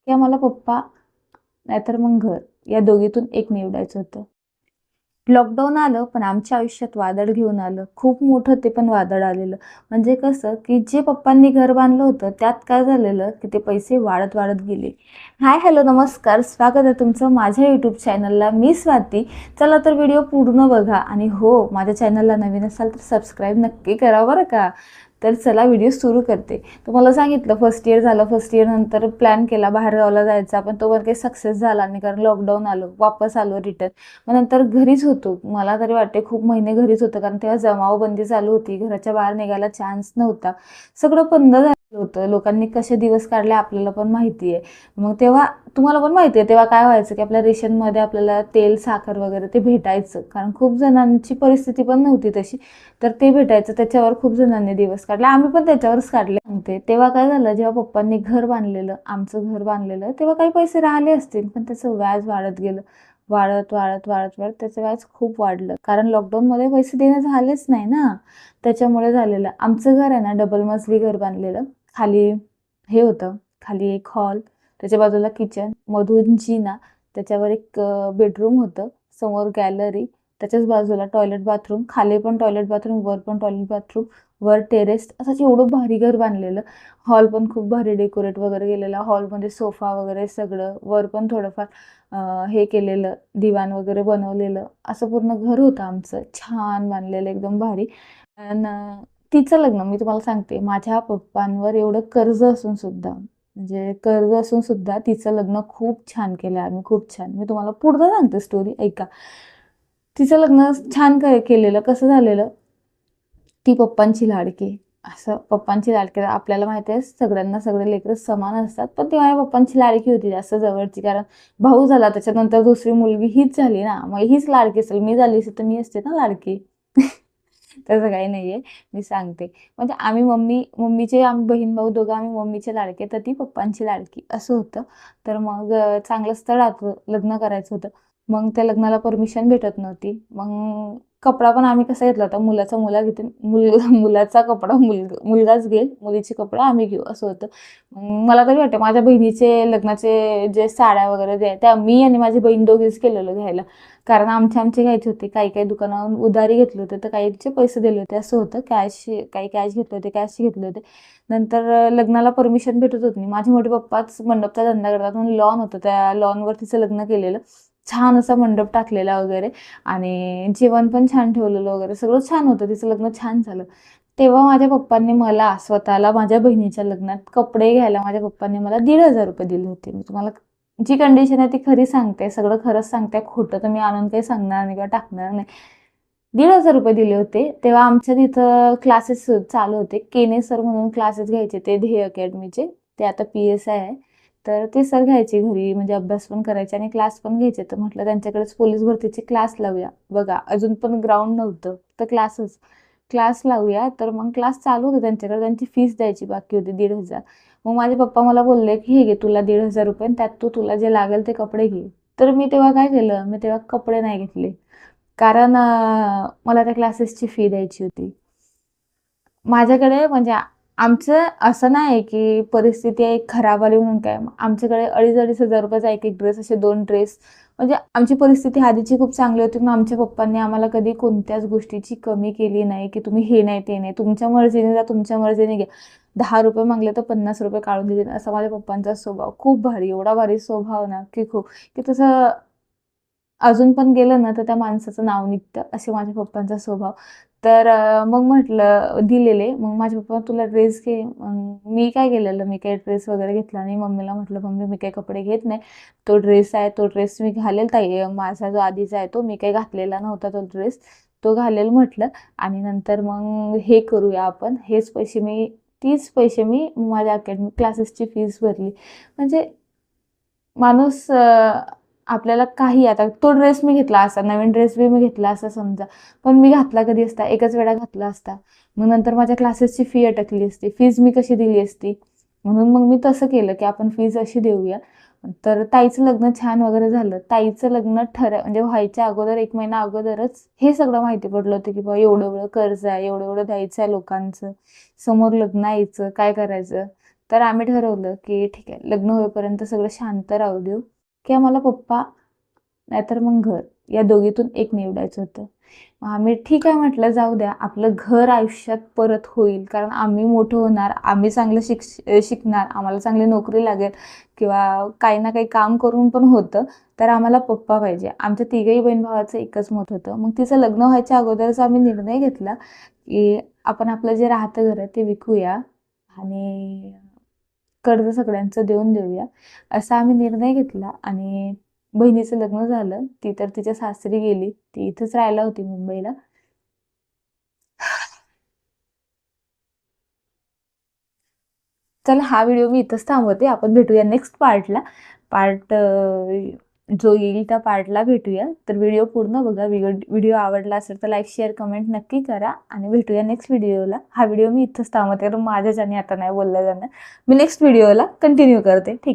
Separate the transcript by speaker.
Speaker 1: की आम्हाला पप्पा नाहीतर मग घर या दोघीतून एक निवडायचं होतं. लॉकडाऊन आलं, पण आमच्या आयुष्यात वादळ घेऊन आलं. खूप मोठं ते पण वादळ आलेलं. म्हणजे कसं, की जे पप्पांनी घर बांधलं होतं, त्यात काय झालेलं, की ते पैसे वाढत वाढत गेले. हाय, हॅलो, नमस्कार. स्वागत आहे तुमचं माझ्या यूट्यूब चॅनलला. मी स्वाती. चला तर व्हिडिओ पूर्ण बघा आणि हो, माझ्या चॅनलला नवीन असाल तर सबस्क्राईब नक्की करा बरं का. तर चला व्हिडिओ सुरू करते. तुम्हाला सांगितलं फर्स्ट इयर झालं. फर्स्ट इयर नंतर प्लॅन केला बाहेरगावला जायचा, पण तो पण काही सक्सेस झाला नाही कारण लॉकडाऊन आलं. वापस आलो रिटर्न. मग नंतर घरीच होतो. मला तरी वाटते खूप महिने घरीच होतं कारण तेव्हा जमावबंदी चालू होती. घराच्या बाहेर निघायला चान्स नव्हता. सगळं बंद झालं होतं. लोकांनी कसे दिवस काढले आपल्याला पण माहिती आहे. मग तेव्हा तुम्हाला पण माहिती आहे तेव्हा काय व्हायचं, की आपल्या रेशनमध्ये आपल्याला तेल, साखर वगैरे ते भेटायचं. कारण खूप जणांची परिस्थिती पण नव्हती तशी. तर ते भेटायचं. त्याच्यावर खूप जणांनी दिवस काढले. आम्ही पण त्याच्यावरच काढले. सांगते तेव्हा काय झालं, जेव्हा पप्पांनी घर बांधलेलं, आमचं घर बांधलेलं, तेव्हा काही पैसे राहिले असतील, पण त्याचं व्याज वाढत गेलं. वाढत, वाढत, वाढत, वाढत त्याचं व्याज खूप वाढलं. कारण लॉकडाऊनमध्ये पैसे देणं झालेच नाही ना. त्याच्यामुळे झालेलं. आमचं घर आहे ना, डबल मजली घर बांधलेलं. खाली हे होतं, खाली एक हॉल, त्याच्या बाजूला किचन, मधून जिना, त्याच्यावर एक बेडरूम होतं, समोर गॅलरी, त्याच्याच बाजूला टॉयलेट बाथरूम, खाली पण टॉयलेट बाथरूम, वर पण टॉयलेट बाथरूम, वर टेरेस, असं एवढं भारी घर बांधलेलं. हॉल पण खूप भारी डेकोरेट वगैरे केलेला. हॉलमध्ये सोफा वगैरे सगळं, वर पण थोडंफार हे केलेलं, दिवाण वगैरे बनवलेलं. असं पूर्ण घर होतं आमचं. छान बांधलेलं, एकदम भारी. आणि तिचं लग्न मी तुम्हाला सांगते, माझ्या पप्पांवर एवढं कर्ज असून सुद्धा, म्हणजे कर्ज असून सुद्धा तिचं लग्न खूप छान केलं आम्ही, खूप छान. मी तुम्हाला पुढं सांगते स्टोरी, ऐका. तिचं लग्न छान केलेलं. कसं झालेलं, ती पप्पांची लाडकी. असं पप्पांची लाडकी. आपल्याला माहिती आहे सगळ्यांना सगळे लेकरं समान असतात, पण ती माझ्या पप्पांची लाडकी होती जास्त जवळची. कारण भाऊ झाला, त्याच्यानंतर दुसरी मुलगी हीच झाली ना, मग हीच लाडकी असेल. मी झाली असेल तर मी असते ना लाडकी. तसं काही नाहीये, मी सांगते. म्हणजे आम्ही बहीण भाऊ दोघं आम्ही मम्मीचे लाडके, तर ती पप्पांची लाडकी असं होतं. तर मग चांगलं स्थळ लग्न करायचं होतं. मग त्या लग्नाला परमिशन भेटत नव्हती. मग कपडा पण आम्ही कसा घेतला होता, मुलाचा मुला घेते, मुलाचा कपडा मुलगाच घेईल, मुलीचे कपडा आम्ही घेऊ असं होतं. मला तरी वाटतं माझ्या बहिणीचे लग्नाचे जे साड्या वगैरे जे त्या मी आणि माझी बहीण दोघीच केलेलं घ्यायला. कारण आमचे घ्यायचे होते. काही काही दुकानावरून उधारी घेतले होते, तर काहीचे पैसे दिले होते असं होतं. काही कॅश घेतले होते, कॅश घेतले होते. नंतर लग्नाला परमिशन भेटत होती नाही. माझे मोठे पप्पाच मंडपचा धंदा करतात म्हणून लॉन होतं, त्या लॉनवर तिचं लग्न केलेलं. छान असा मंडप टाकलेला वगैरे आणि जेवण पण छान ठेवलेलं वगैरे, सगळं छान होतं. तिचं लग्न छान झालं. तेव्हा माझ्या पप्पांनी मला स्वतःला माझ्या बहिणीच्या लग्नात कपडे घ्यायला माझ्या पप्पांनी मला ₹1,500 दिले होते. मी तुम्हाला जी कंडिशन आहे ती खरी सांगते, सगळं खरंच सांगते. खोटं तर मी आणून काही सांगणार नाही किंवा टाकणार नाही. ₹1,500 दिले होते. तेव्हा आमच्या तिथं क्लासेस चालू होते. केने सर म्हणून क्लासेस घ्यायचे ते ध्येय अकॅडमीचे. ते आता PSI आहे. तर ते सर घ्यायचे घरी, म्हणजे अभ्यास पण करायचे आणि क्लास पण घ्यायचे. तर म्हटलं त्यांच्याकडेच पोलीस भरतीचे क्लास लावूया. बघा अजून पण ग्राउंड नव्हतं, तर क्लास लावूया. तर मग क्लास चालू होते त्यांच्याकडे. त्यांची फीस द्यायची बाकी होती 1,500. मग माझे पप्पा मला बोलले, की "हे घे तुला ₹1,500 आणि त्यात तुला जे लागेल ते कपडे घे." तर मी तेव्हा काय केलं, मी तेव्हा कपडे नाही घेतले. कारण मला त्या क्लासेसची फी द्यायची होती. माझ्याकडे म्हणजे आमचं असं नाही की परिस्थिती एक खराब आली म्हणून काय. आमच्याकडे ₹2,500-2,500चा एक ड्रेस, असे 2 ड्रेस. म्हणजे आमची परिस्थिती आधीची खूप चांगली होती. मग आमच्या पप्पांनी आम्हाला कधी कोणत्याच गोष्टीची कमी केली नाही, की तुम्ही हे नाही, ते नाही. तुमच्या मर्जीने जा, तुमच्या मर्जीने घ्या. ₹10 मागले तर ₹50 काढून दिले. असा माझ्या पप्पांचा स्वभाव. खूप भारी, एवढा भारी स्वभाव ना, की खूप, की तसं अजून पण गेलं ना, तर त्या माणसाचं नाव निघतं, असे माझ्या पप्पांचा स्वभाव. तर मग म्हटलं दिलेले. मग माझे पप्पा तुला ड्रेस घे. मग मी काय केलेलं, मी काही ड्रेस वगैरे घेतला नाही. मम्मीला म्हटलं, "मम्मी मी काही कपडे घेत नाही. तो ड्रेस आहे, तो ड्रेस मी घालेल ताई. माझा जो आधीचा आहे तो, मी काही घातलेला नव्हता तो ड्रेस. तो घालेल म्हटलं आणि नंतर मग हे करूया आपण. तीच पैसे मी माझ्या अकॅडमी क्लासेसची फीस भरली." म्हणजे माणूस आपल्याला काही, आता तो ड्रेस मी घेतला असता, नवीन ड्रेस बी मी घेतला असता समजा, पण मी घातला कधी असता, एकच वेळा घातला असता. मग नंतर माझ्या क्लासेसची फी अटकली असती, फीज मी कशी दिली असती. म्हणून मग मी तसं केलं, की आपण फीज अशी देऊया. तर ताईचं लग्न छान वगैरे झालं. ताईचं लग्न म्हणजे व्हायच्या अगोदर 1 महिना अगोदरच हे सगळं माहिती पडलं होतं, की बाबा एवढं एवढं कर्ज आहे, एवढं एवढं द्यायचं आहे लोकांचं, समोर लग्न यायचं, काय करायचं. तर आम्ही ठरवलं की ठीक आहे, लग्न होईपर्यंत सगळं शांत राहू देऊ, की आम्हाला पप्पा नाहीतर मग घर, या दोघीतून एक निवडायचं होतं. मग आम्ही ठीक आहे म्हटलं, जाऊ द्या, आपलं घर आयुष्यात परत होईल, कारण आम्ही मोठं होणार, आम्ही चांगलं शिकणार, आम्हाला चांगली नोकरी लागेल किंवा काही ना काही काम करून पण होतं, तर आम्हाला पप्पा पाहिजे. आमच्या तिघही बहीण भावाचं एकच मत होतं. मग तिचं लग्न व्हायच्या अगोदरच आम्ही निर्णय घेतला की आपण आपलं जे राहतं घर आहे ते विकूया आणि कर्ज सगळ्यांचं देऊन देऊया, असा आम्ही निर्णय घेतला. आणि बहिणीचं लग्न झालं. ती तर तिच्या सासरी गेली, ती इथंच राहायला होती मुंबईला. चला, हा व्हिडिओ मी इथंच थांबवते. आपण भेटूया नेक्स्ट पार्टला. पार्ट जो येईल त्या पार्टला भेटूया. तर व्हिडिओ पूर्ण बघा. व्हिडिओ आवडला असेल तर लाईक, शेअर, कमेंट नक्की करा आणि भेटूया नेक्स्ट व्हिडिओला. हा व्हिडिओ मी इथंच थांबवते, कारण माझ्याच्याने आता नाही बोललं जाणार. मी नेक्स्ट व्हिडिओला कंटिन्यू करते. ठीक आहे.